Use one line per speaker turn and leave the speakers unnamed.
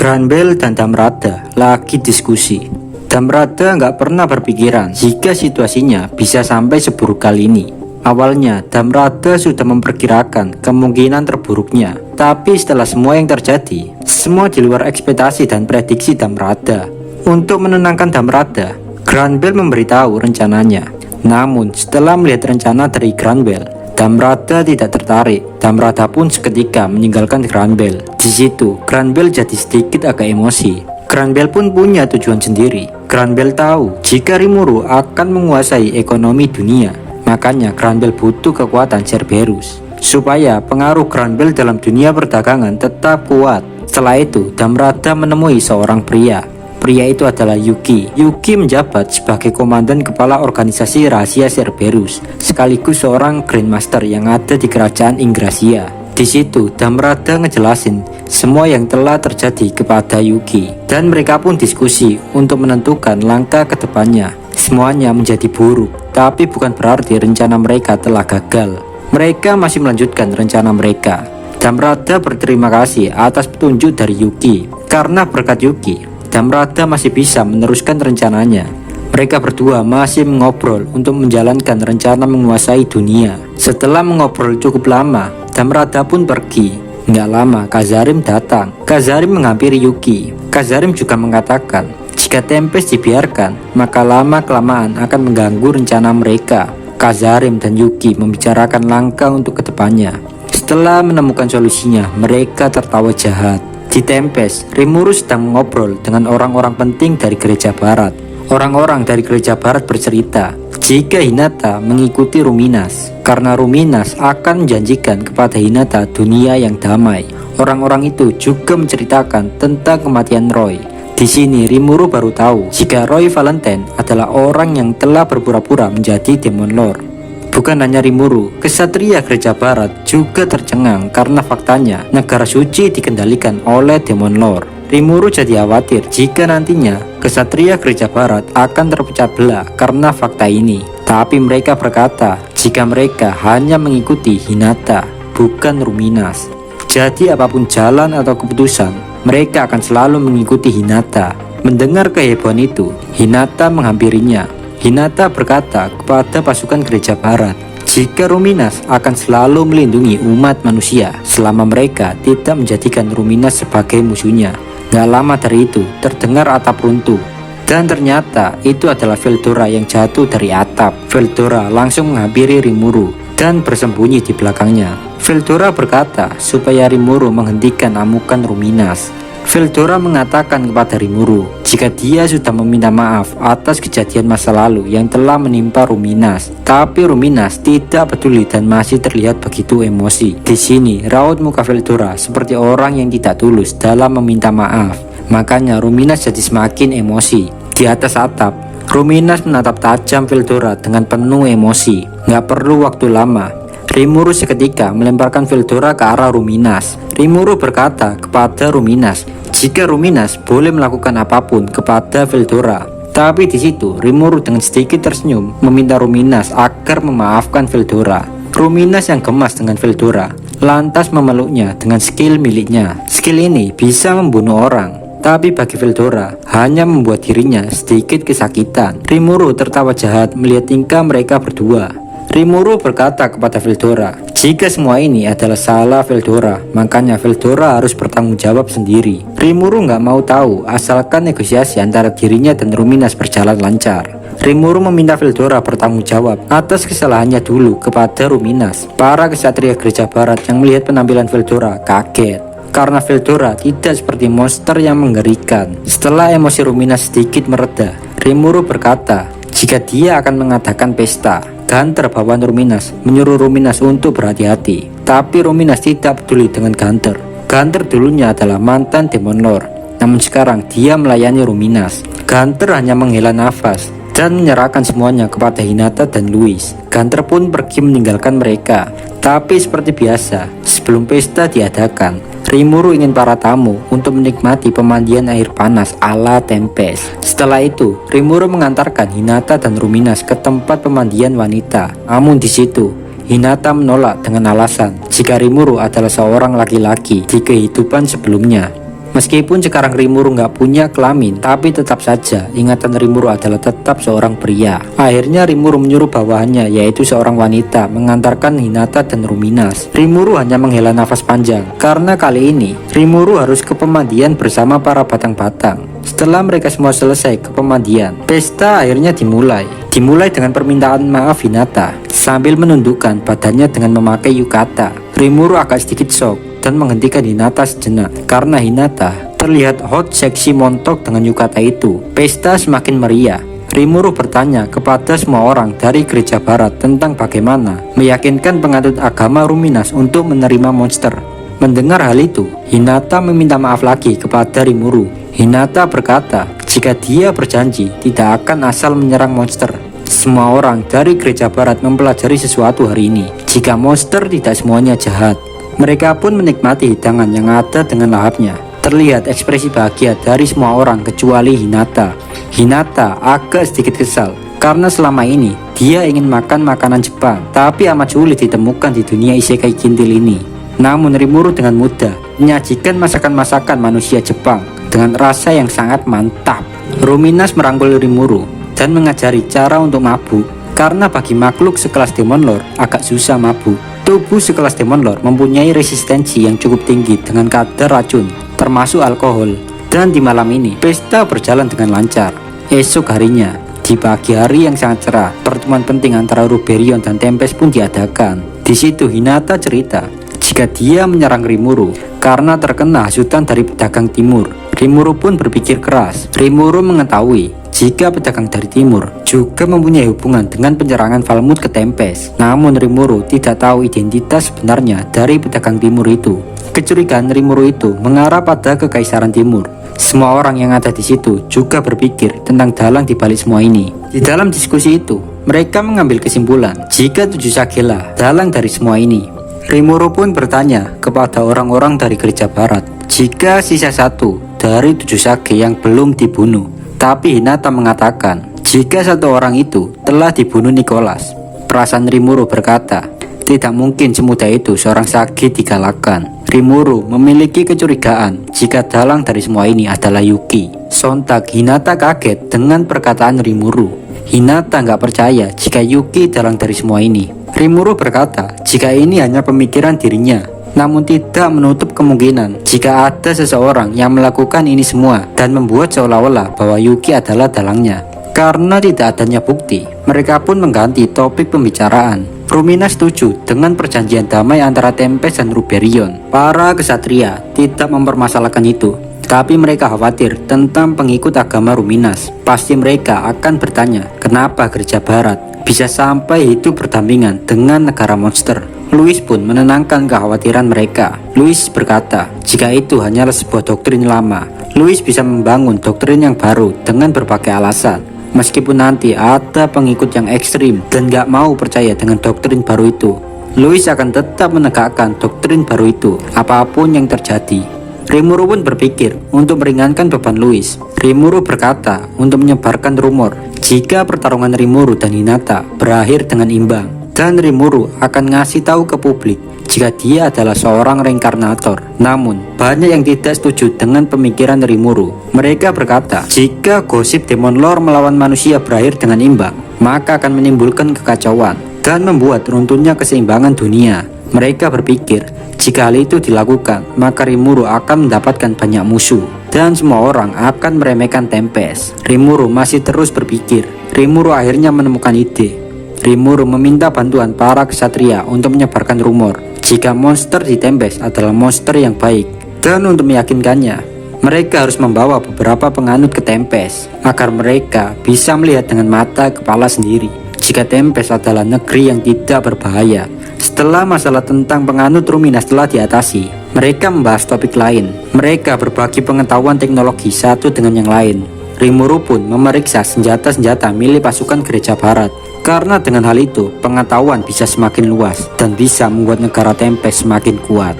Granbel dan Damrada lagi diskusi. Damrada nggak pernah berpikiran jika situasinya bisa sampai seburuk kali ini. Awalnya Damrada sudah memperkirakan kemungkinan terburuknya, tapi setelah semua yang terjadi, semua di luar ekspektasi dan prediksi Damrada. Untuk menenangkan Damrada, Granbel memberitahu rencananya. Namun setelah melihat rencana dari Granbel, Damrada tidak tertarik. Damrada pun seketika meninggalkan Granbel. Di situ, Granbel jadi sedikit agak emosi. Granbel pun punya tujuan sendiri. Granbel tahu jika Rimuru akan menguasai ekonomi dunia. Makanya Granbel butuh kekuatan Cerberus supaya pengaruh Granbel dalam dunia perdagangan tetap kuat. Setelah itu, Damrada menemui seorang pria. Pria itu adalah Yuki. Yuki menjabat sebagai komandan kepala organisasi rahasia Cerberus, sekaligus seorang Grandmaster yang ada di kerajaan Ingrasia. Di situ Damrada ngejelasin semua yang telah terjadi kepada Yuki, dan mereka pun diskusi untuk menentukan langkah ke depannya. Semuanya menjadi buruk, tapi bukan berarti rencana mereka telah gagal. Mereka masih melanjutkan rencana mereka. Damrada berterima kasih atas petunjuk dari Yuki. Karena berkat Yuki, Damrada masih bisa meneruskan rencananya. Mereka berdua masih mengobrol untuk menjalankan rencana menguasai dunia. Setelah mengobrol cukup lama, Damrada pun pergi. Nggak lama, Kazarim datang. Kazarim menghampiri Yuki. Kazarim juga mengatakan, jika Tempest dibiarkan, maka lama-kelamaan akan mengganggu rencana mereka. Kazarim dan Yuki membicarakan langkah untuk kedepannya. Setelah menemukan solusinya, mereka tertawa jahat. Di Tempest, Rimuru sedang mengobrol dengan orang-orang penting dari gereja barat. Orang-orang dari gereja barat bercerita jika Hinata mengikuti Ruminas, karena Ruminas akan menjanjikan kepada Hinata dunia yang damai. Orang-orang itu juga menceritakan tentang kematian Roy. Di sini Rimuru baru tahu jika Roy Valentine adalah orang yang telah berpura-pura menjadi Demon Lord. Bukan hanya Rimuru, kesatria gereja barat juga tercengang karena faktanya negara suci dikendalikan oleh Demon Lord. Rimuru jadi khawatir jika nantinya kesatria gereja barat akan terpecah belah karena fakta ini. Tapi mereka berkata jika mereka hanya mengikuti Hinata, bukan Ruminas. Jadi apapun jalan atau keputusan, mereka akan selalu mengikuti Hinata. Mendengar kehebohan itu, Hinata menghampirinya. Hinata berkata kepada pasukan gereja barat jika Ruminas akan selalu melindungi umat manusia selama mereka tidak menjadikan Ruminas sebagai musuhnya. Gak lama dari itu terdengar atap runtuh, dan ternyata itu adalah Veldora yang jatuh dari atap. Veldora langsung menghampiri Rimuru dan bersembunyi di belakangnya. Veldora berkata supaya Rimuru menghentikan amukan Ruminas. Veldora mengatakan kepada Rimuru jika dia sudah meminta maaf atas kejadian masa lalu yang telah menimpa Ruminas. Tapi Ruminas tidak peduli dan masih terlihat begitu emosi. Di sini raut muka Veldora seperti orang yang tidak tulus dalam meminta maaf. Makanya Ruminas jadi semakin emosi. Di atas atap, Ruminas menatap tajam Veldora dengan penuh emosi. Gak perlu waktu lama, Rimuru seketika melemparkan Veldora ke arah Ruminas. Rimuru berkata kepada Ruminas jika Ruminas boleh melakukan apapun kepada Veldora. Tapi di situ Rimuru dengan sedikit tersenyum meminta Ruminas agar memaafkan Veldora. Ruminas yang gemas dengan Veldora lantas memeluknya dengan skill miliknya. Skill ini bisa membunuh orang, tapi bagi Veldora hanya membuat dirinya sedikit kesakitan. Rimuru tertawa jahat melihat tingkah mereka berdua. Rimuru berkata kepada Veldora jika semua ini adalah salah Veldora, makanya Veldora harus bertanggung jawab sendiri. Rimuru nggak mau tahu asalkan negosiasi antara dirinya dan Ruminas berjalan lancar. Rimuru meminta Veldora bertanggung jawab atas kesalahannya dulu kepada Ruminas. Para kesatria gereja barat yang melihat penampilan Veldora kaget karena Veldora tidak seperti monster yang mengerikan. Setelah emosi Ruminas sedikit mereda, Rimuru berkata jika dia akan mengadakan pesta. Gunter bawaan Ruminas menyuruh Ruminas untuk berhati-hati, tapi Ruminas tidak peduli dengan Gunter. Gunter dulunya adalah mantan Demon Lord, namun sekarang dia melayani Ruminas. Gunter hanya menghela nafas dan menyerahkan semuanya kepada Hinata dan Louis. Gunter pun pergi meninggalkan mereka. Tapi seperti biasa, sebelum pesta diadakan, Rimuru ingin para tamu untuk menikmati pemandian air panas ala Tempest. Setelah itu, Rimuru mengantarkan Hinata dan Ruminas ke tempat pemandian wanita. Namun di situ, Hinata menolak dengan alasan jika Rimuru adalah seorang laki-laki di kehidupan sebelumnya. Meskipun sekarang Rimuru nggak punya kelamin, tapi tetap saja ingatan Rimuru adalah tetap seorang pria. Akhirnya Rimuru menyuruh bawahannya, yaitu seorang wanita, mengantarkan Hinata dan Ruminas. Rimuru hanya menghela nafas panjang, karena kali ini Rimuru harus ke pemandian bersama para batang-batang. Setelah mereka semua selesai ke pemandian, pesta akhirnya dimulai. Dimulai dengan permintaan maaf Hinata, sambil menundukkan badannya dengan memakai yukata. Rimuru agak sedikit shock dan menghentikan Hinata sejenak, karena Hinata terlihat hot, seksi, montok dengan yukata itu. Pesta semakin meriah. Rimuru bertanya kepada semua orang dari gereja barat tentang bagaimana meyakinkan penganut agama Ruminas untuk menerima monster. Mendengar hal itu, Hinata meminta maaf lagi kepada Rimuru. Hinata berkata jika dia berjanji tidak akan asal menyerang monster. Semua orang dari gereja barat mempelajari sesuatu hari ini. Jika monster tidak semuanya jahat, mereka pun menikmati hidangan yang ada dengan lahapnya. Terlihat ekspresi bahagia dari semua orang kecuali Hinata. Hinata agak sedikit kesal karena selama ini dia ingin makan makanan Jepang, tapi amat sulit ditemukan di dunia isekai kintil ini. Namun Rimuru dengan mudah menyajikan masakan-masakan manusia Jepang dengan rasa yang sangat mantap. Ruminas merangkul Rimuru dan mengajari cara untuk mabuk, karena bagi makhluk sekelas Demon Lord agak susah mabuk. Tubuh sekelas Demon Lord mempunyai resistensi yang cukup tinggi dengan kadar racun, termasuk alkohol. Dan di malam ini, pesta berjalan dengan lancar. Esok harinya, di pagi hari yang sangat cerah, pertemuan penting antara Ruberion dan Tempest pun diadakan. Di situ Hinata cerita jika dia menyerang Rimuru karena terkena hasutan dari pedagang timur. Rimuru pun berpikir keras. Rimuru mengetahui jika pedagang dari timur juga mempunyai hubungan dengan penyerangan Valmut ke Tempest. Namun Rimuru tidak tahu identitas sebenarnya dari pedagang timur itu. Kecurigaan Rimuru itu mengarah pada kekaisaran timur. Semua orang yang ada di situ juga berpikir tentang dalang di balik semua ini. Di dalam diskusi itu, mereka mengambil kesimpulan jika 7 Sagelah dalang dari semua ini. Rimuru pun bertanya kepada orang-orang dari gereja barat jika sisa 1 dari 7 Sage yang belum dibunuh. Tapi Hinata mengatakan jika 1 orang itu telah dibunuh Nicholas. Perasaan Rimuru berkata, tidak mungkin semudah itu seorang Sage digalakkan. Rimuru memiliki kecurigaan jika dalang dari semua ini adalah Yuki. Sontak Hinata kaget dengan perkataan Rimuru. Hinata nggak percaya jika Yuki dalang dari semua ini. Rimuru berkata jika ini hanya pemikiran dirinya, namun tidak menutup kemungkinan jika ada seseorang yang melakukan ini semua dan membuat seolah-olah bahwa Yuki adalah dalangnya. Karena tidak adanya bukti, mereka pun mengganti topik pembicaraan. Rumina setuju dengan perjanjian damai antara Tempest dan Ruberion. Para kesatria tidak mempermasalahkan itu, tapi mereka khawatir tentang pengikut agama Ruminas. Pasti mereka akan bertanya kenapa gereja barat bisa sampai hidup berdampingan dengan negara monster. Louis pun menenangkan kekhawatiran mereka. Louis berkata jika itu hanyalah sebuah doktrin lama, Louis bisa membangun doktrin yang baru dengan berbagai alasan. Meskipun nanti ada pengikut yang ekstrim dan gak mau percaya dengan doktrin baru itu, Louis akan tetap menegakkan doktrin baru itu apapun yang terjadi. Rimuru pun berpikir untuk meringankan beban Louis. Rimuru berkata untuk menyebarkan rumor jika pertarungan Rimuru dan Hinata berakhir dengan imbang, dan Rimuru akan ngasih tahu ke publik jika dia adalah seorang reinkarnator. Namun banyak yang tidak setuju dengan pemikiran Rimuru. Mereka berkata jika gosip Demon Lord melawan manusia berakhir dengan imbang, maka akan menimbulkan kekacauan dan membuat runtuhnya keseimbangan dunia. Mereka berpikir jika hal itu dilakukan, maka Rimuru akan mendapatkan banyak musuh dan semua orang akan meremehkan Tempest. Rimuru masih terus berpikir. Rimuru akhirnya menemukan ide. Rimuru meminta bantuan para kesatria untuk menyebarkan rumor jika monster di Tempest adalah monster yang baik. Dan untuk meyakinkannya, mereka harus membawa beberapa penganut ke Tempest agar mereka bisa melihat dengan mata kepala sendiri jika Tempest adalah negeri yang tidak berbahaya. Setelah masalah tentang penganut Ruminas telah diatasi, mereka membahas topik lain. Mereka berbagi pengetahuan teknologi satu dengan yang lain. Rimuru pun memeriksa senjata-senjata milik pasukan gereja barat. Karena dengan hal itu, pengetahuan bisa semakin luas dan bisa membuat negara Tempest semakin kuat.